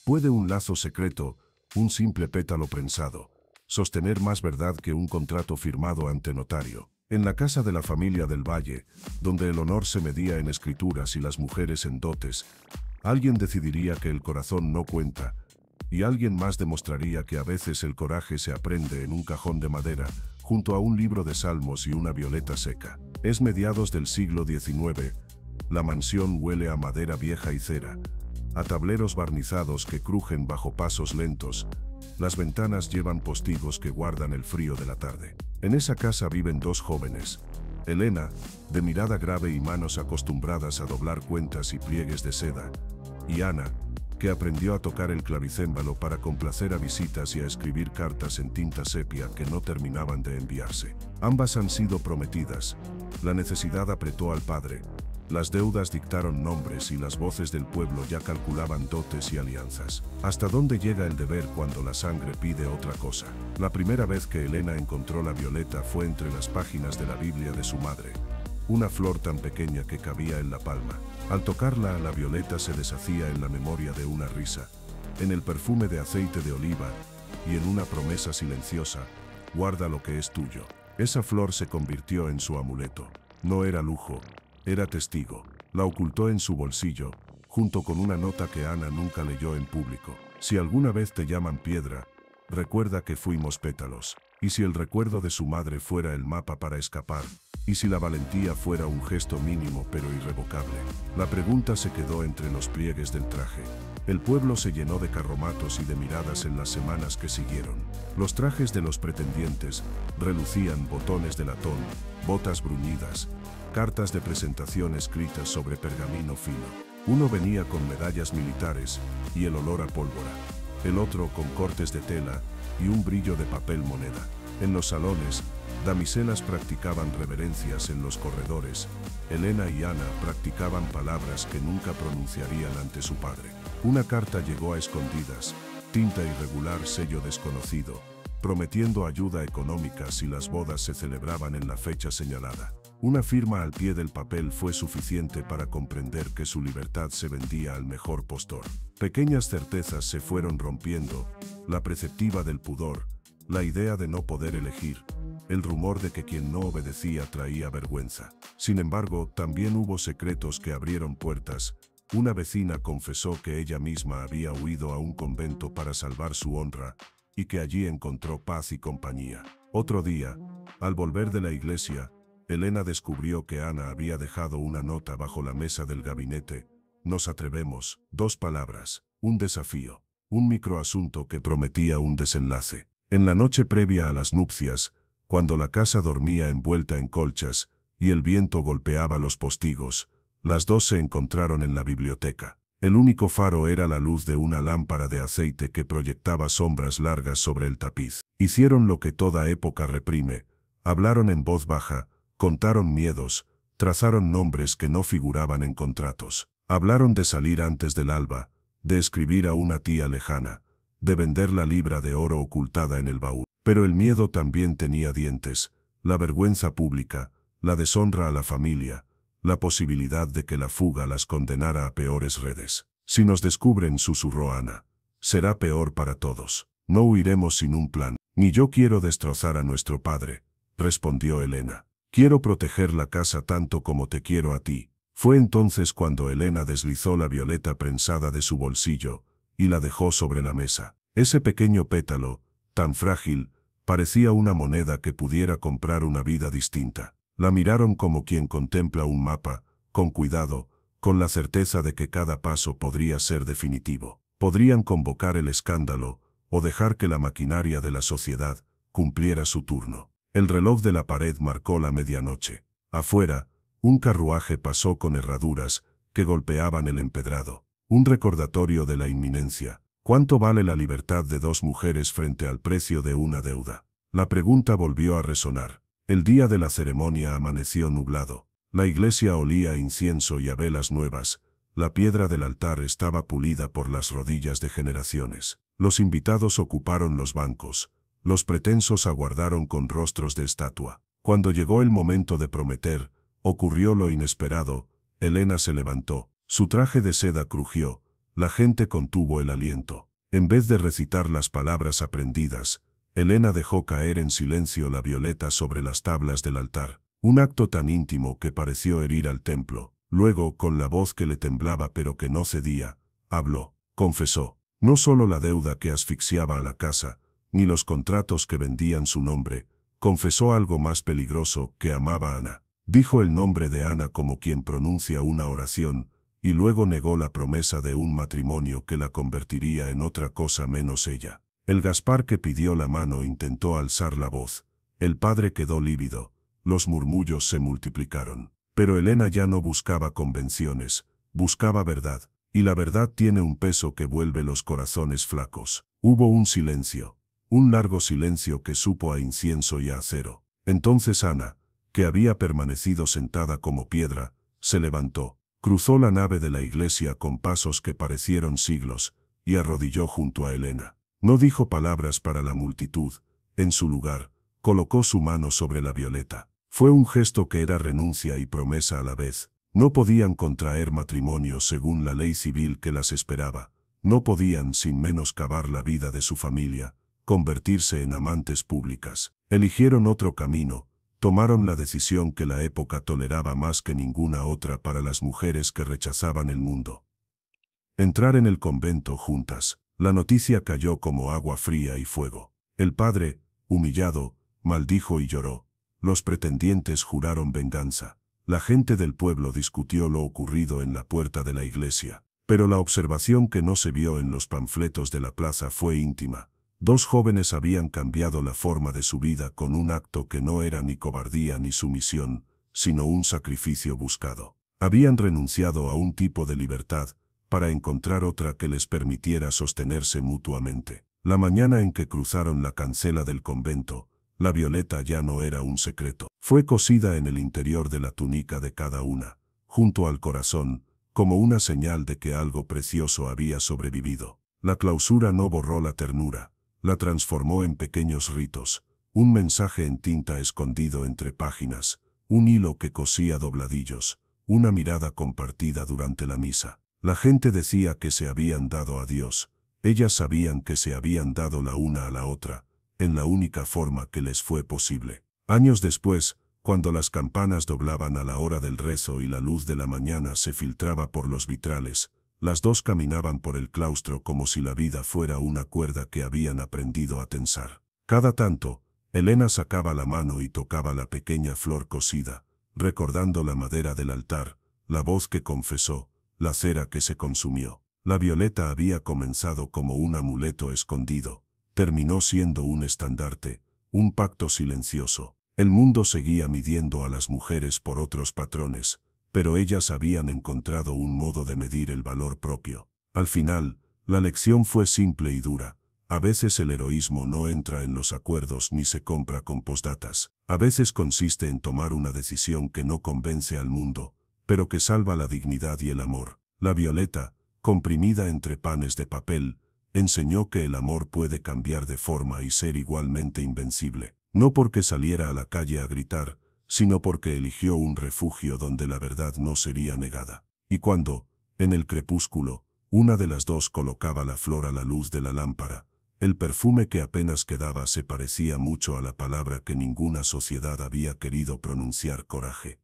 ¿Puede un lazo secreto, un simple pétalo prensado, sostener más verdad que un contrato firmado ante notario? En la casa de la familia del Valle, donde el honor se medía en escrituras y las mujeres en dotes, alguien decidiría que el corazón no cuenta, y alguien más demostraría que a veces el coraje se aprende en un cajón de madera, junto a un libro de salmos y una violeta seca. Es mediados del siglo XIX. La mansión huele a madera vieja y cera, a tableros barnizados que crujen bajo pasos lentos. Las ventanas llevan postigos que guardan el frío de la tarde. En esa casa viven dos jóvenes. Elena, de mirada grave y manos acostumbradas a doblar cuentas y pliegues de seda, y Ana, que aprendió a tocar el clavicémbalo para complacer a visitas y a escribir cartas en tinta sepia que no terminaban de enviarse. Ambas han sido prometidas. La necesidad apretó al padre. Las deudas dictaron nombres y las voces del pueblo ya calculaban dotes y alianzas. ¿Hasta dónde llega el deber cuando la sangre pide otra cosa? La primera vez que Elena encontró la violeta fue entre las páginas de la Biblia de su madre. Una flor tan pequeña que cabía en la palma. Al tocarla, la violeta se deshacía en la memoria de una risa, en el perfume de aceite de oliva y en una promesa silenciosa: guarda lo que es tuyo. Esa flor se convirtió en su amuleto. No era lujo, era testigo. La ocultó en su bolsillo, junto con una nota que Ana nunca leyó en público. Si alguna vez te llaman piedra, recuerda que fuimos pétalos. Y si el recuerdo de su madre fuera el mapa para escapar, y si la valentía fuera un gesto mínimo pero irrevocable. La pregunta se quedó entre los pliegues del traje. El pueblo se llenó de carromatos y de miradas en las semanas que siguieron. Los trajes de los pretendientes relucían: botones de latón, botas bruñidas, cartas de presentación escritas sobre pergamino fino. Uno venía con medallas militares y el olor a pólvora. El otro con cortes de tela y un brillo de papel moneda. En los salones, damiselas practicaban reverencias en los corredores. Elena y Ana practicaban palabras que nunca pronunciarían ante su padre. Una carta llegó a escondidas, tinta irregular, sello desconocido, prometiendo ayuda económica si las bodas se celebraban en la fecha señalada. Una firma al pie del papel fue suficiente para comprender que su libertad se vendía al mejor postor. Pequeñas certezas se fueron rompiendo: la preceptiva del pudor, la idea de no poder elegir, el rumor de que quien no obedecía traía vergüenza. Sin embargo, también hubo secretos que abrieron puertas. Una vecina confesó que ella misma había huido a un convento para salvar su honra, y que allí encontró paz y compañía. Otro día, al volver de la iglesia, Elena descubrió que Ana había dejado una nota bajo la mesa del gabinete: nos atrevemos. 2 palabras, un desafío, un microasunto que prometía un desenlace. En la noche previa a las nupcias, cuando la casa dormía envuelta en colchas y el viento golpeaba los postigos, las dos se encontraron en la biblioteca. El único faro era la luz de una lámpara de aceite que proyectaba sombras largas sobre el tapiz. Hicieron lo que toda época reprime: hablaron en voz baja, contaron miedos, trazaron nombres que no figuraban en contratos. Hablaron de salir antes del alba, de escribir a una tía lejana, de vender la libra de oro ocultada en el baúl. Pero el miedo también tenía dientes: la vergüenza pública, la deshonra a la familia, la posibilidad de que la fuga las condenara a peores redes. Si nos descubren, susurró Ana, será peor para todos. No huiremos sin un plan. Ni yo quiero destrozar a nuestro padre, respondió Elena. Quiero proteger la casa tanto como te quiero a ti. Fue entonces cuando Elena deslizó la violeta prensada de su bolsillo y la dejó sobre la mesa. Ese pequeño pétalo, tan frágil, parecía una moneda que pudiera comprar una vida distinta. La miraron como quien contempla un mapa, con cuidado, con la certeza de que cada paso podría ser definitivo. Podrían convocar el escándalo, o dejar que la maquinaria de la sociedad cumpliera su turno. El reloj de la pared marcó la medianoche. Afuera, un carruaje pasó con herraduras que golpeaban el empedrado. Un recordatorio de la inminencia. ¿Cuánto vale la libertad de 2 mujeres frente al precio de una deuda? La pregunta volvió a resonar. El día de la ceremonia amaneció nublado. La iglesia olía a incienso y a velas nuevas. La piedra del altar estaba pulida por las rodillas de generaciones. Los invitados ocuparon los bancos. Los pretensos aguardaron con rostros de estatua. Cuando llegó el momento de prometer, ocurrió lo inesperado. Elena se levantó. Su traje de seda crujió. La gente contuvo el aliento. En vez de recitar las palabras aprendidas, Elena dejó caer en silencio la violeta sobre las tablas del altar, un acto tan íntimo que pareció herir al templo. Luego, con la voz que le temblaba pero que no cedía, habló, confesó, no solo la deuda que asfixiaba a la casa, ni los contratos que vendían su nombre, confesó algo más peligroso, que amaba a Ana. Dijo el nombre de Ana como quien pronuncia una oración, y luego negó la promesa de un matrimonio que la convertiría en otra cosa menos ella. El Gaspar que pidió la mano intentó alzar la voz. El padre quedó lívido. Los murmullos se multiplicaron. Pero Elena ya no buscaba convenciones, buscaba verdad, y la verdad tiene un peso que vuelve los corazones flacos. Hubo un silencio, un largo silencio que supo a incienso y a acero. Entonces Ana, que había permanecido sentada como piedra, se levantó, cruzó la nave de la iglesia con pasos que parecieron siglos, y arrodilló junto a Elena. No dijo palabras para la multitud. En su lugar, colocó su mano sobre la violeta. Fue un gesto que era renuncia y promesa a la vez. No podían contraer matrimonio según la ley civil que las esperaba. No podían, sin menoscabar la vida de su familia, convertirse en amantes públicas. Eligieron otro camino. Tomaron la decisión que la época toleraba más que ninguna otra para las mujeres que rechazaban el mundo. Entrar en el convento juntas. La noticia cayó como agua fría y fuego. El padre, humillado, maldijo y lloró. Los pretendientes juraron venganza. La gente del pueblo discutió lo ocurrido en la puerta de la iglesia. Pero la observación que no se vio en los panfletos de la plaza fue íntima. Dos jóvenes habían cambiado la forma de su vida con un acto que no era ni cobardía ni sumisión, sino un sacrificio buscado. Habían renunciado a un tipo de libertad, para encontrar otra que les permitiera sostenerse mutuamente. La mañana en que cruzaron la cancela del convento, la violeta ya no era un secreto. Fue cosida en el interior de la túnica de cada una, junto al corazón, como una señal de que algo precioso había sobrevivido. La clausura no borró la ternura, la transformó en pequeños ritos, un mensaje en tinta escondido entre páginas, un hilo que cosía dobladillos, una mirada compartida durante la misa. La gente decía que se habían dado a Dios, ellas sabían que se habían dado la una a la otra, en la única forma que les fue posible. Años después, cuando las campanas doblaban a la hora del rezo y la luz de la mañana se filtraba por los vitrales, las dos caminaban por el claustro como si la vida fuera una cuerda que habían aprendido a tensar. Cada tanto, Elena sacaba la mano y tocaba la pequeña flor cocida, recordando la madera del altar, la voz que confesó, la cera que se consumió. La violeta había comenzado como un amuleto escondido, terminó siendo un estandarte, un pacto silencioso. El mundo seguía midiendo a las mujeres por otros patrones, pero ellas habían encontrado un modo de medir el valor propio. Al final, la lección fue simple y dura. A veces el heroísmo no entra en los acuerdos ni se compra con postdatas. A veces consiste en tomar una decisión que no convence al mundo, pero que salva la dignidad y el amor. La violeta, comprimida entre panes de papel, enseñó que el amor puede cambiar de forma y ser igualmente invencible. No porque saliera a la calle a gritar, sino porque eligió un refugio donde la verdad no sería negada. Y cuando, en el crepúsculo, una de las dos colocaba la flor a la luz de la lámpara, el perfume que apenas quedaba se parecía mucho a la palabra que ninguna sociedad había querido pronunciar: coraje.